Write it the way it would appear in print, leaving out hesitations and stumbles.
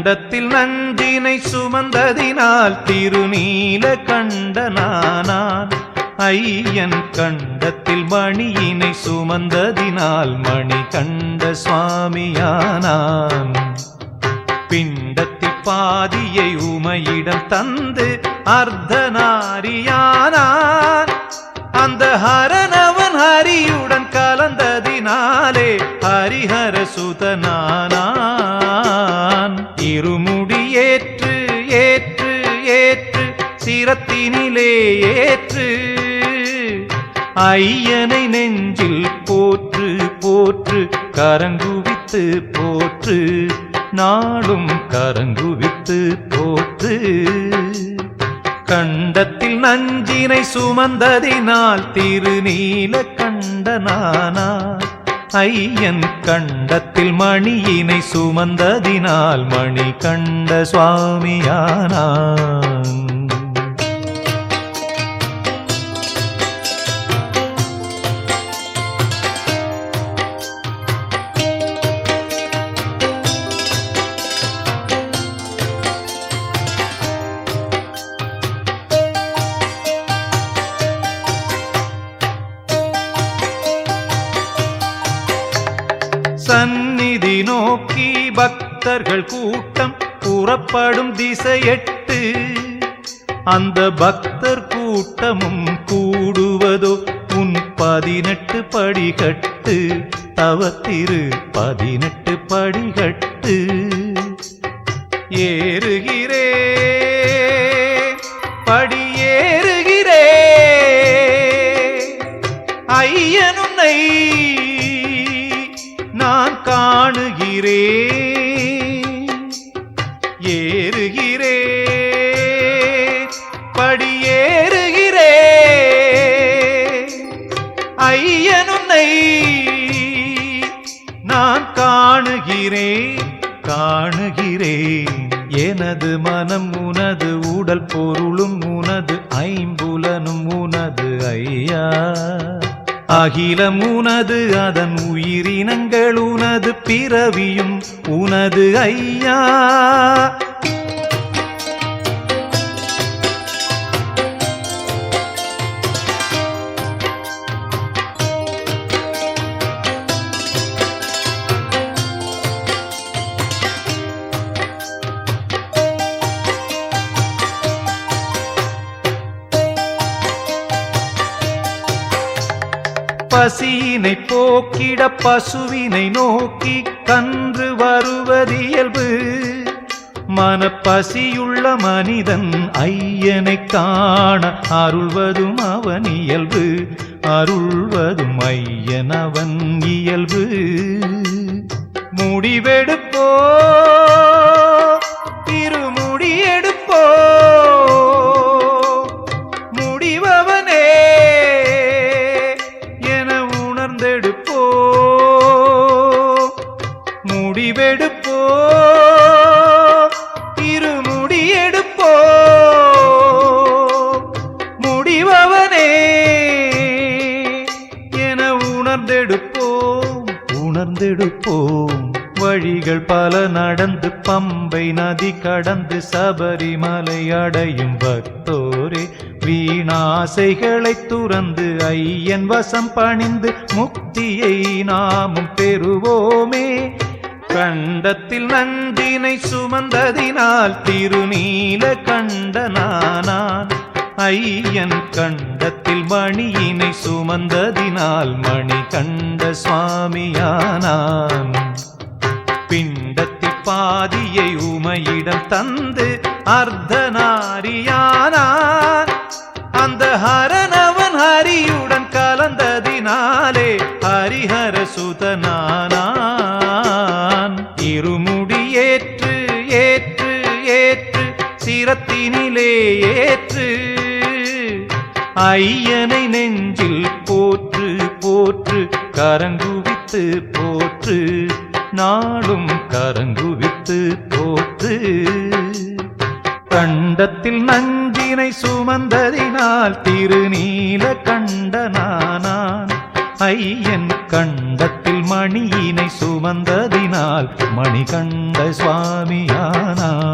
கண்டத்தில் நஞ்சினை சுமந்ததினால் திருநீல கண்டனானான். ஐயன் கண்டத்தில் மணியினை சுமந்ததினால் மணிகண்ட சுவாமியானான். பிண்டத்தில் பாதியை உமையிடம் தந்து அர்த்தநாரியானான். அந்த ஹரனவன் ஹரியுடன் கலந்ததினாலே ஹரிஹர சுதனானான். இருமுடி ஏற்று ஏற்று ஏற்று சிரத்தினிலே ஏற்று ஐயனை நெஞ்சில் போற்று போற்று கரங்குவித்து போற்று நாளும் கரங்குவித்து போற்று. கண்டத்தில் நஞ்சினை சுமந்ததினால் திருநீல கண்டனானான். ஐயன் கண்டத்தில் மணியினை சுமந்ததினால் மணிகண்ட சுவாமியானான். சந்நிதி நோக்கி பக்தர்கள் கூட்டம் புறப்படும் திசையெட்டு. அந்த பக்தர் கூட்டமும் கூடுவதோ உன் 18 படிகட்டு. தவத்திரு 18 படிகட்டு. ஏறுகிறே படியேறுகிறே ஐயனுன்னை நான் காணுகிறே. ஏறுகிறே படியேறுகிறே ஐயனுன்னை நான் காணுகிறே காணுகிறே. எனது மனம் உனது உடல் பொருளும் உனது ஐம்புலனும் உனது ஐயா. அகிலம் உனது அதன் உயிரினங்கள் உனது பிறவியும் உனது ஐயா. பசியினை போக்கிட பசுவினை நோக்கி கன்று வருவதியல்பு. மனப்பசியுள்ள மனிதன் ஐயனை காண அருள்வதும் அவன் இயல்பு. அருள்வதும் ஐயன் அவன் இயல்பு. முடிவெடுப்போ திருமுடியெடுப்போ முடிவவனே எடுப்போ முடிவெடுப்போ இருமுடி எடுப்போ முடிவவனே என உணர்ந்தெடுப்போம் உணர்ந்தெடுப்போம். வழிகள் பல நடந்து பம்பை நதி கடந்து சபரிமலை அடையும் பக்தோரே. வீணாசைகளை துறந்து ஐயன் வசம் பணிந்து முக்தியை நாமும் பெறுவோமே. கண்டத்தில் நஞ்சினை சுமந்ததினால் திருநீல கண்டனானான். ஐயன் கண்டத்தில் மணியினை சுமந்ததினால் மணிகண்ட சுவாமியானான். பிண்டத்தில் பாதியை உமையிடம் தந்து அர்த்தநாரியானான். அந்த ஹரனவன் ஹரியுடன் கலந்ததினாலே ஹரிஹர சுதனானான். இருமுடி ஏற்று ஏற்று ஏற்று சிரத்தினிலே ஏற்று ஐயனை நெஞ்சில் போற்று போற்று கரங்குவித்து போற்று நாளும் கரங்குவித்து போற்று. கண்டத்தில் நஞ்சினை சுமந்ததினால் திருநீல கண்டனானான். ஐயன் கண்டத்தில் மணியினை சுமந்ததினால் மணிகண்ட சுவாமியானார்.